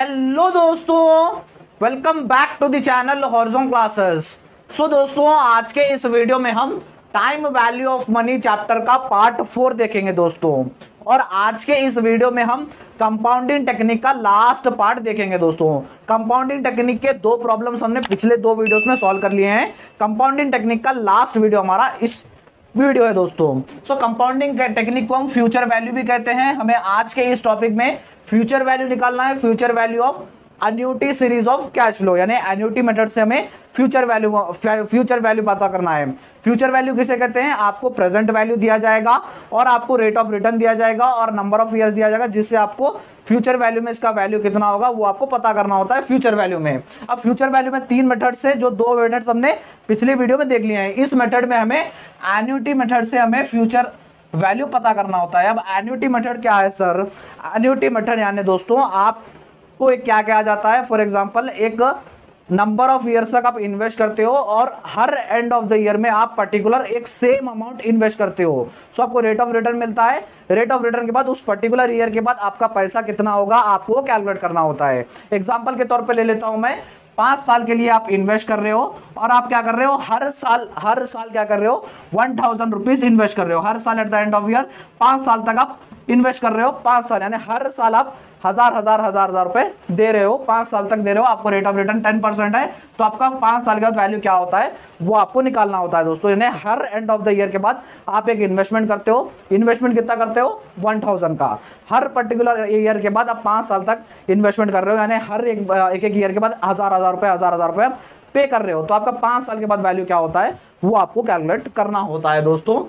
Hello दोस्तों, welcome back to the channel Horizon classes. So दोस्तों, आज के इस वीडियो में हम time value of money chapter का पार्ट 4 देखेंगे दोस्तों। और आज के इस वीडियो में हम कंपाउंडिंग टेक्निक का लास्ट पार्ट देखेंगे दोस्तों। कंपाउंडिंग टेक्निक के दो प्रॉब्लम्स हमने पिछले दो वीडियोस में सॉल्व कर लिए हैं। कंपाउंडिंग टेक्निक का लास्ट वीडियो हमारा इस वीडियो है दोस्तों। सो कंपाउंडिंग टेक्निक को हम फ्यूचर वैल्यू भी कहते हैं। हमें आज के इस टॉपिक में फ्यूचर वैल्यू निकालना है, future value of annuity series of cash flow, यानी एन्युटी मेथड से हमें फ्यूचर वैल्यू पता करना है। फ्यूचर वैल्यू किसे कहते हैं? आपको प्रेजेंट वैल्यू दिया जाएगा और आपको रेट ऑफ रिटर्न दिया जाएगा और नंबर ऑफ ईयर्स दिया जाएगा, जिससे आपको फ्यूचर वैल्यू में इसका वैल्यू कितना होगा वो आपको पता करना होता है फ्यूचर वैल्यू में। अब फ्यूचर वैल्यू में तीन मेथड से, जो दो मेथड्स हमने पिछली वीडियो में देख लिए हैं, इस मेथड में हमें एन्युटी मेथड से हमें फ्यूचर वैल्यू पता करना होता है। अब एन्युटी मेथड क्या है सर? एन्युटी मेथड यानी दोस्तों आपको एक क्या कहा जाता है, फॉर एग्जांपल एक नंबर ऑफ ईयर्स तक आप इन्वेस्ट करते हो और her end of the year में आप पर्टिकुलर एक सेम अमाउंट इन्वेस्ट करते हो। सो आपको रेट ऑफ रिटर्न मिलता है। रेट ऑफ रिटर्न के बाद उस पर्टिकुलर ईयर के बाद आपका पैसा कितना होगा आपको कैलकुलेट करना होता है। एग्जाम्पल के तौर पर ले लेता हूं मैं, 5 साल के लिए आप इन्वेस्ट कर रहे हो और आप क्या कर रहे हो, हर साल क्या कर रहे हो, 1000 रुपीज इन्वेस्ट कर रहे हो। हर साल at the end of year 5 साल तक आप इन्वेस्ट कर रहे हो। 5 साल यानी हर साल आप हजार रुपए दे रहे हो, 5 साल तक दे रहे हो। आपको रेट ऑफ रिटर्न 10% है, तो आपका 5 साल के बाद वैल्यू क्या होता है वो आपको निकालना होता है दोस्तों। यानी her end of the year के बाद आप एक इन्वेस्टमेंट करते हो। इन्वेस्टमेंट कितना करते हो? 1000 का। हर पर्टिकुलर ईयर के बाद आप 5 साल तक इन्वेस्टमेंट कर रहे हो, यानी हर एक ईयर के बाद हजार रुपए पे कर रहे हो। तो आपका 5 साल के बाद वैल्यू क्या होता है वो आपको कैलकुलेट करना होता है दोस्तों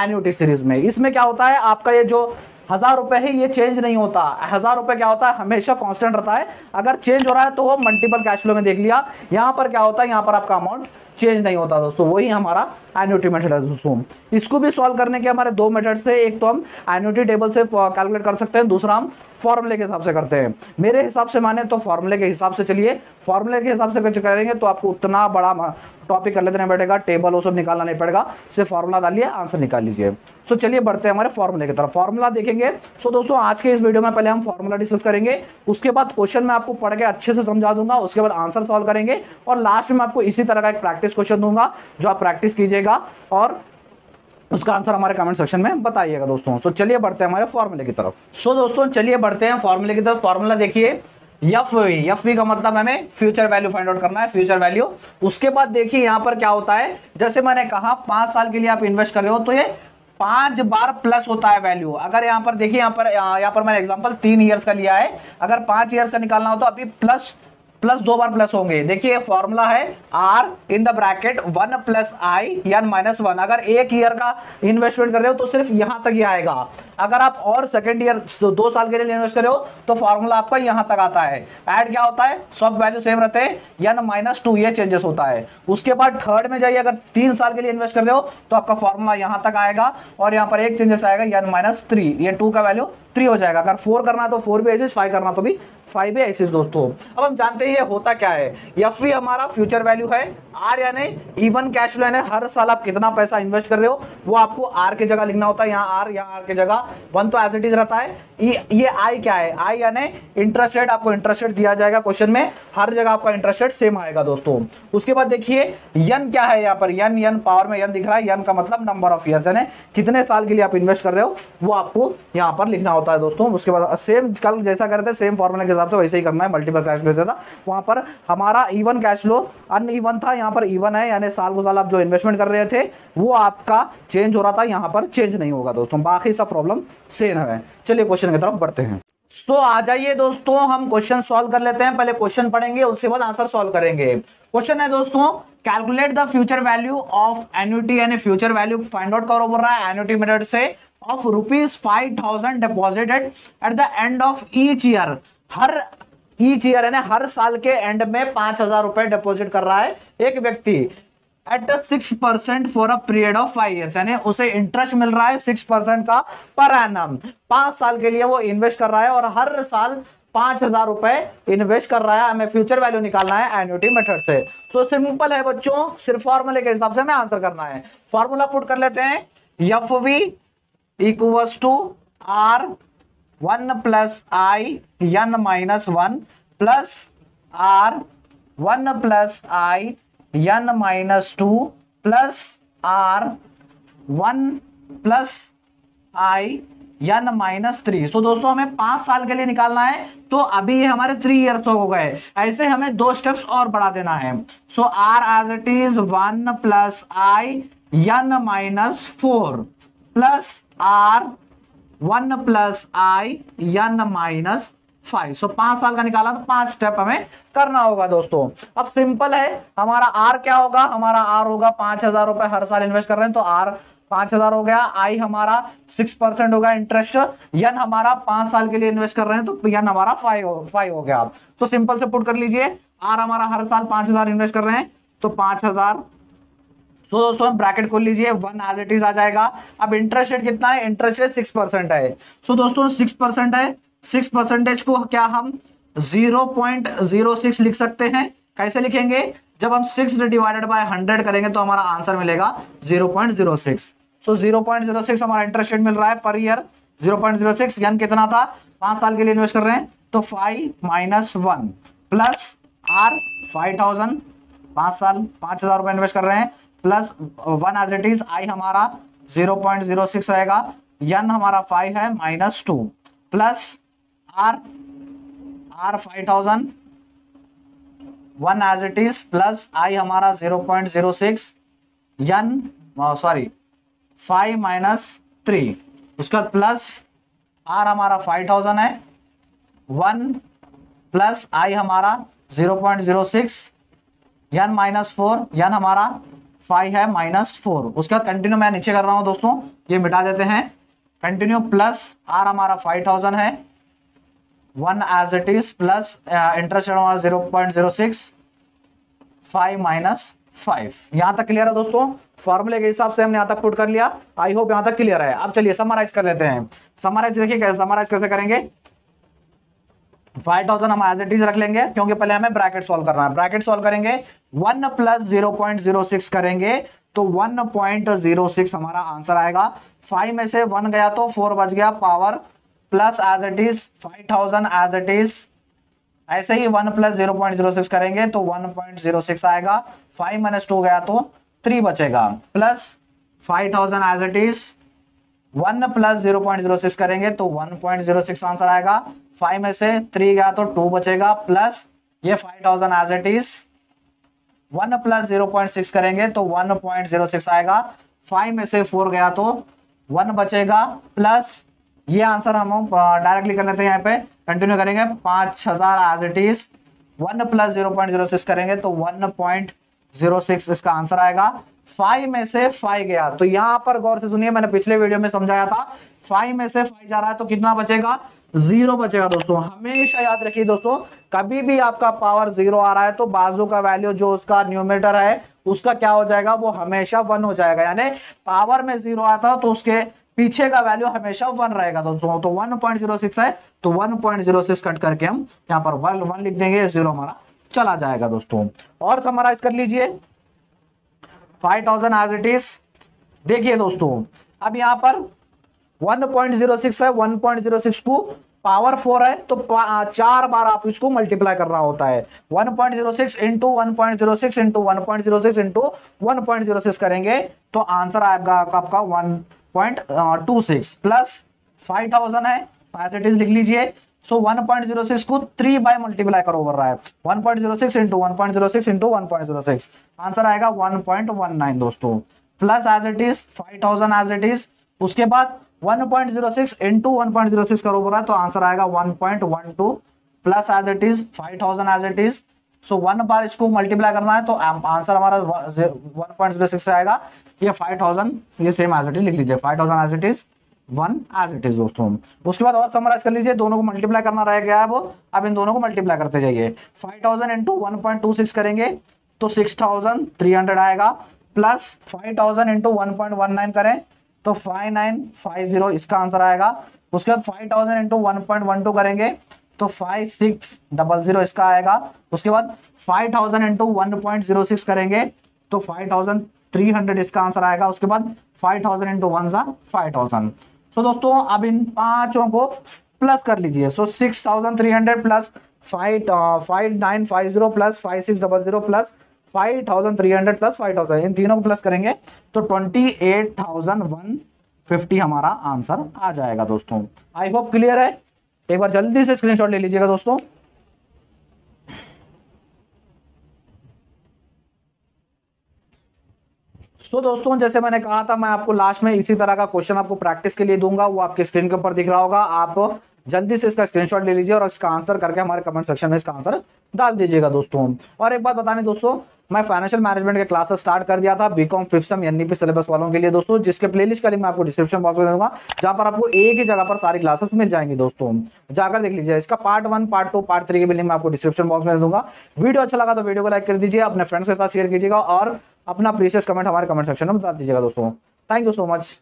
एन्युटी सीरीज में। इसमें क्या होता है, आपका ये जो 1000 रुपए है ये चेंज नहीं होता। 1000 रुपए क्या होता है, हमेशा कांस्टेंट रहता है। अगर चेंज हो रहा है तो वो मल्टीपल कैश फ्लो में देख लिया। यहां पर क्या होता है, यहां पर आपका अमाउंट चेंज नहीं होता दोस्तों। वही हमारा एन्युटी मेथड है दोस्तों। इसको भी सॉल्व करने के हमारे दो मेथड से, एक तो हम एन्युटी टेबल से कैलकुलेट कर सकते हैं, दूसरा हम फॉर्मूले के हिसाब से करते हैं। मेरे हिसाब से माने तो फॉर्मूले के हिसाब से चलिए। फॉर्मूले के हिसाब से कुछ करेंगे तो आपको उतना बड़ा टॉपिक कर लेना पड़ेगा, टेबल वो सब निकालना नहीं पड़ेगा। सिर्फ फॉर्मूला डालिए, आंसर निकाल लीजिए। सो चलिए बढ़ते हैं हमारे फॉर्मूले की तरफ। फॉर्मूला देखेंगे। सो दोस्तों आज के इस वीडियो में पहले हम फॉर्मूला डिस्कस करेंगे, उसके बाद क्वेश्चन मैं आपको पढ़ के अच्छे से समझा दूंगा, उसके बाद आंसर सॉल्व करेंगे और लास्ट में आपको इसी तरह का एक प्रैक्टिस क्वेश्चन दूंगा जो आप प्रैक्टिस कीजिएगा और उसका आंसर हमारे कमेंट सेक्शन में बताइएगा दोस्तों। सो चलिए बढ़ते हैं हमारे फॉर्मूले की तरफ। सो दोस्तों चलिए बढ़ते हैं फॉर्मूले की तरफ। फॉर्मूला देखिए, एफ वी का मतलब हमें फ्यूचर वैल्यू फाइंड आउट करना है, फ्यूचर वैल्यू। उसके बाद देखिए यहां पर क्या होता है, जैसे मैंने कहा 5 साल के लिए आप इन्वेस्ट कर रहे हो तो ये 5 बार प्लस होता है वैल्यू। अगर यहां पर देखिए, यहां पर मैंने एग्जांपल 3 ईयर्स का लिया है। अगर 5 ईयर्स का निकालना हो तो अभी प्लस 2 बार प्लस होंगे। देखिए फॉर्मूला है R in the bracket 1 + I n - 1। अगर एक ईयर का इन्वेस्टमेंट कर रहे हो तो सिर्फ यहां तक ही आएगा। अगर आप और सेकंड ईयर 2 साल के लिए इन्वेस्ट कर रहे हो तो फॉर्मूला आपका यहां तक आता है। ऐड क्या होता है, सब वैल्यू सेम रहते हैं, n - 2 ये चेंजेस होता है। उसके बाद थर्ड में जाइए, अगर 3 साल के लिए इन्वेस्ट कर रहे हो तो आपका फॉर्मूला यहां तक आएगा और यहां पर एक चेंजेस आएगा, n - 3। ये 2 का वैल्यू 3 हो जाएगा। अगर 4 करना तो 4 भी ऐसे, 5 करना तो भी 5 भी ऐसे दोस्तों। अब हम जानते हैं ये होता क्या है। एफ वी हमारा फ्यूचर वैल्यू है। आर यानी इवन कैश फ्लो, यानी हर साल आप कितना पैसा इन्वेस्ट कर रहे हो वो आपको आर की जगह लिखना होता है। यहाँ आर की जगह 1 तो एज इट इज रहता है। ये आई क्या है, आई यानी इंटरेस्ट रेट। आपको इंटरेस्ट रेट दिया जाएगा क्वेश्चन में, हर जगह आपका इंटरेस्ट रेट सेम आएगा दोस्तों। उसके बाद देखिए यन क्या है, यहाँ पर यन पावर में यन दिख रहा है। यन का मतलब नंबर ऑफ ईयर्स, यानी कितने साल के लिए आप इन्वेस्ट कर रहे हो वो आपको यहाँ पर लिखना होता है दोस्तों। उसके बाद सेम कल जैसा करते हैं सेम फॉर्मूला के हिसाब से वैसे ही करना है। मल्टीपल कैश फ्लो जैसा वहां पर हमारा इवन कैश फ्लो अनइवन था, यहाँ पर इवन है, यानी साल को साल आप जो इन्वेस्टमेंट कर रहे थे वो आपका चेंज हो रहा था, यहाँ पर चेंज नहीं होगा दोस्तों। बाकी सब प्रॉब्लम सेम है। चलिए क्वेश्चन की तरफ बढ़ते हैं। सो आ जाइए दोस्तों, हम क्वेश्चन सॉल्व कर लेते हैं। पहले क्वेश्चन पढ़ेंगे, उसके बाद आंसर सॉल्व करेंगे। क्वेश्चन है दोस्तों, calculate the future value of annuity, यानी फ्यूचर वैल्यू फाइंड आउट करो बोल रहा है एन्युटी मेथड से, of ₹5000 deposited at the end of each year. Her each year यानी हर साल के एंड में 5000 रुपए डिपॉजिट कर रहा है एक व्यक्ति at 6% for a period of 5 years, यानी उसे इंटरेस्ट मिल रहा है 6% का पर एनम। 5 साल के लिए वो इन्वेस्ट कर रहा है और हर साल 5000 रुपए इन्वेस्ट कर रहा है। हमें फ्यूचर वैल्यू निकालना है एन्युटी मेथड से। सो सिंपल है बच्चों, सिर्फ फॉर्मूले के हिसाब से हमें आंसर करना है। फॉर्मूला पुट कर लेते हैं, F V equals to R 1 + I n - 1 plus R 1 plus I n minus 2 plus R 1 plus I n minus 3। So दोस्तों हमें 5 साल के लिए निकालना है, तो अभी ये हमारे 3 ईयर्स हो गए, ऐसे हमें 2 स्टेप्स और बढ़ा देना है। So R as it is 1 plus I n minus 4 plus R 1 plus I n minus 5। So 5 साल का निकाला तो 5 स्टेप हमें करना होगा दोस्तों। अब सिंपल है, हमारा आर क्या होगा, हमारा आर होगा 5000 रुपए हर साल इन्वेस्ट कर रहे हैं तो आर 5000 हो गया। आई हमारा 6% होगा इंटरेस्ट। यन हमारा 5 साल के लिए इन्वेस्ट कर रहे हैं तो यन हमारा 5 हो गया। तो सिंपल से पुट कर लीजिए, आर हमारा हर साल 5000 इन्वेस्ट कर रहे हैं तो 5000। सो दोस्तों ब्रैकेट खोल लीजिए, 1 एज इट इज आ जाएगा। अब इंटरेस्ट रेट कितना है, इंटरेस्ट रेट 6% है। सो दोस्तों 6% है, 6% को क्या हम 0.06 लिख सकते हैं। कैसे लिखेंगे, जब हम 6 डिवाइडेड बाय 100 करेंगे तो हमारा आंसर मिलेगा 0.06। सो 0.06 हमारा इंटरेस्ट रेट मिल रहा है पर ईयर 0.06। यानी कितना था, 5 साल के लिए इन्वेस्ट कर रहे हैं तो 5 माइनस 1 प्लस आर 5000, 5 साल 5000 रुपए इन्वेस्ट कर रहे हैं plus 1 as it is. I हमारा 0.06 रहेगा, यन हमारा 5 है minus 2 plus R 5000 1 as it is plus I हमारा 0.06 यन 5 माइनस 3। उसके बाद प्लस आर हमारा 5000 है 1 प्लस आई हमारा 0.06 यन माइनस 4, यन हमारा 5 है माइनस 4। उसके बाद कंटिन्यू मैं नीचे कर रहा हूं दोस्तों, ये मिटा देते हैं। कंटिन्यू प्लस आर हमारा 5000 है 1 as it is plus interest हमारा 0.06 5 माइनस 5। यहां तक क्लियर है दोस्तों, फॉर्मूले के हिसाब से हमने यहां तक पुट कर लिया। आई होप यहां तक क्लियर है। अब चलिए समराइज कर लेते हैं। समराइज देखिए, समराइज कैसे करेंगे। 5000 हम एज इट इज रख लेंगे क्योंकि पहले हमें ब्रैकेट सॉल्व करना है। ब्रैकेट सॉल्व करेंगे 1 प्लस 0.06 करेंगे तो 1.06 हमारा आंसर आएगा। 5 में से 1 गया तो 4 बच गया power plus as it is 5000 as it is. ऐसे ही 1 प्लस 0.06 करेंगे तो 1.06 आएगा। 5 माइनस 2 गया तो 3 बचेगा plus 5000 as it is. 1 plus 0.06 करेंगे तो 1.06 आंसर आएगा। 5 में से 3 गया तो 2 बचेगा प्लस ये 5000 एज इट इज। 1 प्लस 0.6 करेंगे तो 1.06 आएगा। 5 में से 4 गया तो 1 बचेगा प्लस ये आंसर हम डायरेक्टली कर लेते हैं। यहाँ पे कंटिन्यू करेंगे 5000 एज इट इज। 1 प्लस 0.06 करेंगे तो 1.06 इसका आंसर आएगा। 5 में से 5 गया तो यहां पर गौर से सुनिए, मैंने पिछले वीडियो में समझाया था 5 में से 5 जा रहा है तो कितना बचेगा, 0 बचेगा। दोस्तों हमेशा याद रखिए दोस्तों, कभी भी आपका पावर 0 आ रहा है तो बाजू का वैल्यू जो उसका न्यूमरेटर है उसका क्या हो जाएगा, वो हमेशा 1 हो जाएगा। यानी पावर में 0 आता तो उसके पीछे का वैल्यू हमेशा 1 रहेगा दोस्तों। तो 1.06 है तो 1.06 कट करके हम यहाँ पर 1 लिख देंगे, 0 हमारा चला जाएगा दोस्तों। और समराइज कर लीजिए 5000 एज इट इज। देखिए दोस्तों अब यहाँ पर 1.06 है, 1.06 को पावर 4 है तो 4 बार आप इसको मल्टीप्लाई करना होता है। 1.06 इंटू 1.06 इंटू 1.06 इंटू 1.06 करेंगे तो आंसर आएगा आपका 1.26 प्लस 5000 है एज इट इज लिख लीजिए। सो 1.06 को 3 बाय मल्टीप्लाई करो कर रहा है। 1.06 इंटू 1.06 इंटू 1.06 आंसर आएगा 1.19 दोस्तों plus as it is 5000 as it is. उसके बाद 1.06 इंटू 1.06 करो बोल रहा है तो आंसर आएगा 1.12 plus as it is 5000 as it is. So 1 बार इसको मल्टीप्लाई करना है तो आंसर हमारा 1.06 से आएगा। ये 5000 ये सेम एज इट इज लिख लीजिए, 5000 as it is 1 as it is दोस्तों। उसके बाद और समराइज कर लीजिए, दोनों को मल्टीप्लाई करना रह गया है वो, अब इन दोनों को मल्टीप्लाई करते जाइए। 5000 इंटू 1.26 करेंगे तो 6300 आएगा प्लस 5000 इंटू 1.19 करें तो 5950 इसका आंसर आएगा। उसके बाद 5000 इंटू 1.12 करेंगे तो 5600 इसका आएगा। उसके बाद 5000 इंटू 1.06 करेंगे तो 5300 इसका आंसर आएगा। उसके बाद 5000 इंटू 1 5000। सो दोस्तों अब इन पांचों को प्लस कर लीजिए। सो 6300 प्लस 5950 प्लस 5600 प्लस 5300 प्लस 5000, इन तीनों को प्लस करेंगे तो 28,150 हमारा आंसर आ जाएगा दोस्तों। आई होप क्लियर है। एक बार जल्दी से स्क्रीनशॉट ले लीजिएगा दोस्तों। दोस्तों जैसे मैंने कहा था, मैं आपको लास्ट में इसी तरह का क्वेश्चन आपको प्रैक्टिस के लिए दूंगा, वो आपके स्क्रीन के ऊपर दिख रहा होगा। आप जल्दी से इसका स्क्रीनशॉट ले लीजिए और इसका आंसर करके हमारे कमेंट सेक्शन में इसका आंसर डाल दीजिएगा दोस्तों। और एक बात बताने दोस्तों, मैं फाइनेंशियल मैनेजमेंट के क्लासेस स्टार्ट कर दिया था BCom 5th same NEP syllabus वालों के लिए दोस्तों, जिसके प्लेलिस्ट का लिंक मैं आपको डिस्क्रिप्शन बॉक्स में दूंगा, जहां पर आपको एक ही जगह पर सारी क्लासेस मिल जाएंगी दोस्तों, जाकर देख लीजिए। इसका पार्ट 1, पार्ट 2, पार्ट 3 के भी लिंक मैं आपको डिस्क्रिप्शन बॉक्स में दूंगा। वीडियो अच्छा लगा तो वीडियो को लाइक कर दीजिए, अपने फ्रेंड्स के साथ शेयर कीजिएगा और अपना प्रीशियस कमेंट हमारे कमेंट सेक्शन में बता दीजिएगा दोस्तों। Thank you so much.